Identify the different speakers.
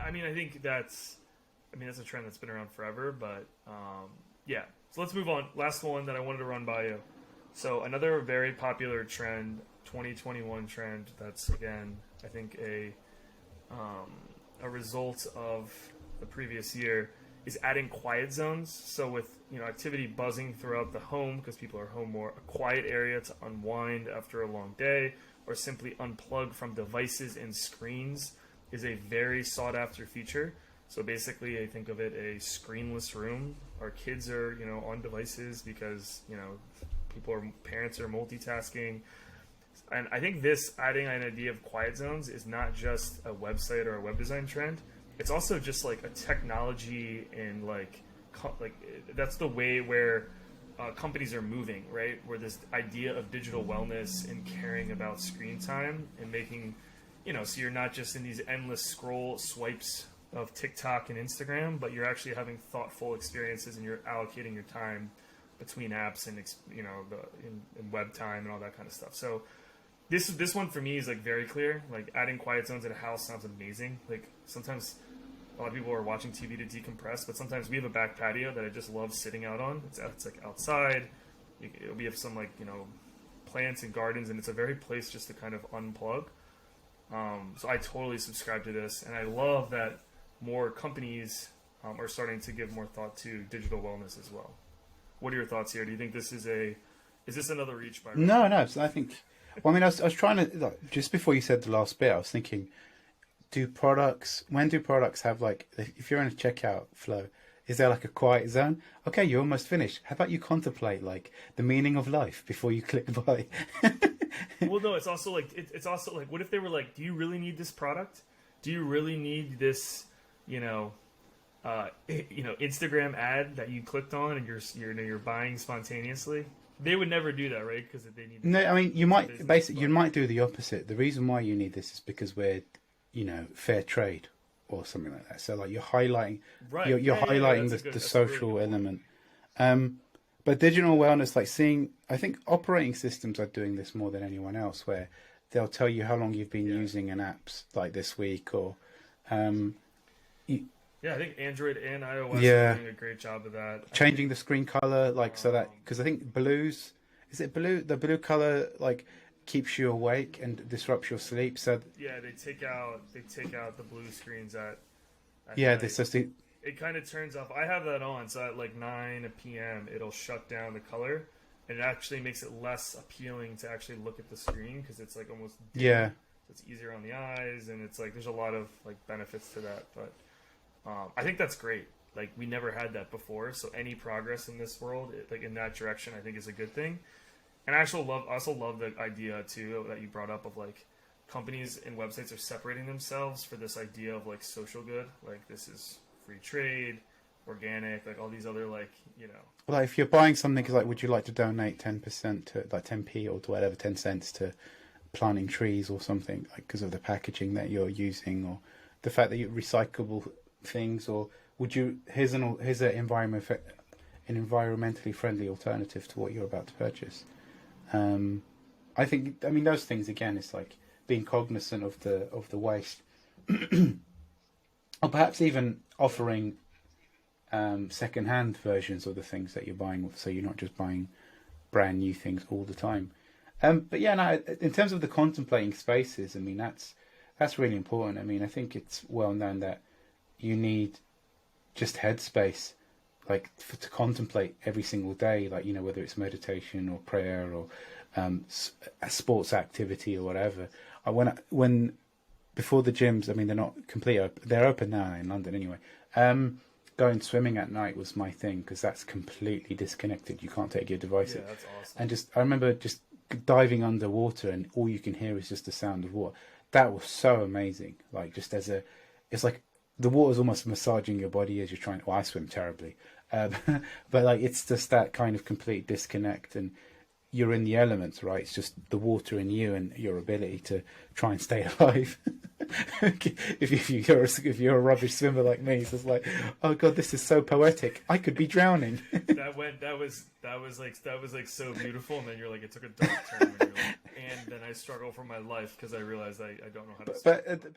Speaker 1: I mean, that's a trend that's been around forever, but yeah. So let's move on. Last one that I wanted to run by you. So another very popular trend, 2021 trend. That's again, I think a result of the previous year is adding quiet zones. So with activity buzzing throughout the home because people are home more, a quiet area to unwind after a long day or simply unplug from devices and screens is a very sought after feature. So basically, I think of it a screenless room. Our kids are, on devices because, parents are multitasking. And I think this adding an idea of quiet zones is not just a website or a web design trend. It's also just like a technology and like that's the way where companies are moving, right? Where this idea of digital wellness and caring about screen time and making, so you're not just in these endless swipes of TikTok and Instagram, but you're actually having thoughtful experiences and you're allocating your time between apps and in web time and all that kind of stuff. So this one for me is like very clear. Like adding quiet zones in a house sounds amazing. Like sometimes a lot of people are watching TV to decompress, but sometimes we have a back patio that I just love sitting out on. It's like outside. We have some plants and gardens, and it's a very place just to kind of unplug. So I totally subscribe to this, and I love that more companies are starting to give more thought to digital wellness as well. What are your thoughts here? Do you think this is this another reach by?
Speaker 2: No. So I think. Well, I mean, I was trying to just before you said the last bit, I was thinking, when do products have if you're in a checkout flow, is there like a quiet zone? Okay, you're almost finished. How about you contemplate the meaning of life before you click buy?
Speaker 1: Well, no, it's also like what if they were like, do you really need this product? Do you really need this? Instagram ad that you clicked on and you're buying spontaneously. They would never do that, right? Because they need.
Speaker 2: No, I mean you might do the opposite. The reason why you need this is because we're, fair trade or something like that. So you're highlighting, right? You're highlighting the social really element. But digital wellness, I think operating systems are doing this more than anyone else, where they'll tell you how long you've been using an app this week or.
Speaker 1: I think Android and iOS are doing a great job of that.
Speaker 2: Changing the screen color, so that because I think the blue color keeps you awake and disrupts your sleep. So
Speaker 1: they take out the blue screens at
Speaker 2: night.
Speaker 1: It kind of turns off. I have that on, so at 9 p.m. it'll shut down the color, and it actually makes it less appealing to actually look at the screen because it's almost dim.
Speaker 2: Yeah.
Speaker 1: So it's easier on the eyes, and it's there's a lot of benefits to that, but. I think that's great. We never had that before, so any progress in this world, in that direction, I think is a good thing. And I also love the idea too that you brought up of companies and websites are separating themselves for this idea of social good. This is free trade, organic, all these other
Speaker 2: Well, if you're buying something, would you like to donate 10% to 10p or to whatever 10 cents to planting trees or something because of the packaging that you're using or the fact that you're recyclable things, or would you here's an environmentally friendly alternative to what you're about to purchase. I mean those things again, it's being cognizant of the waste or perhaps even offering second-hand versions of the things that you're buying, so you're not just buying brand new things all the time. But in terms of the contemplating spaces, I mean that's really important. I mean I think it's well known that you need just headspace, to contemplate every single day, whether it's meditation or prayer or a sports activity or whatever. When before the gyms, I mean, they're not completely they're open now in London anyway. Going swimming at night was my thing because that's completely disconnected. You can't take your device.
Speaker 1: Yeah, that's awesome.
Speaker 2: And I remember just diving underwater and all you can hear is just the sound of water. That was so amazing. It's the water's almost massaging your body as you're trying. Well, I swim terribly, but it's just that kind of complete disconnect, and you're in the elements, right? It's just the water in you and your ability to try and stay alive. if you're a rubbish swimmer like me, it's just oh god, this is so poetic. I could be drowning.
Speaker 1: that was so beautiful, and then you're it took a dark turn, and then I struggle for my life because I realized I don't know how to swim.
Speaker 2: But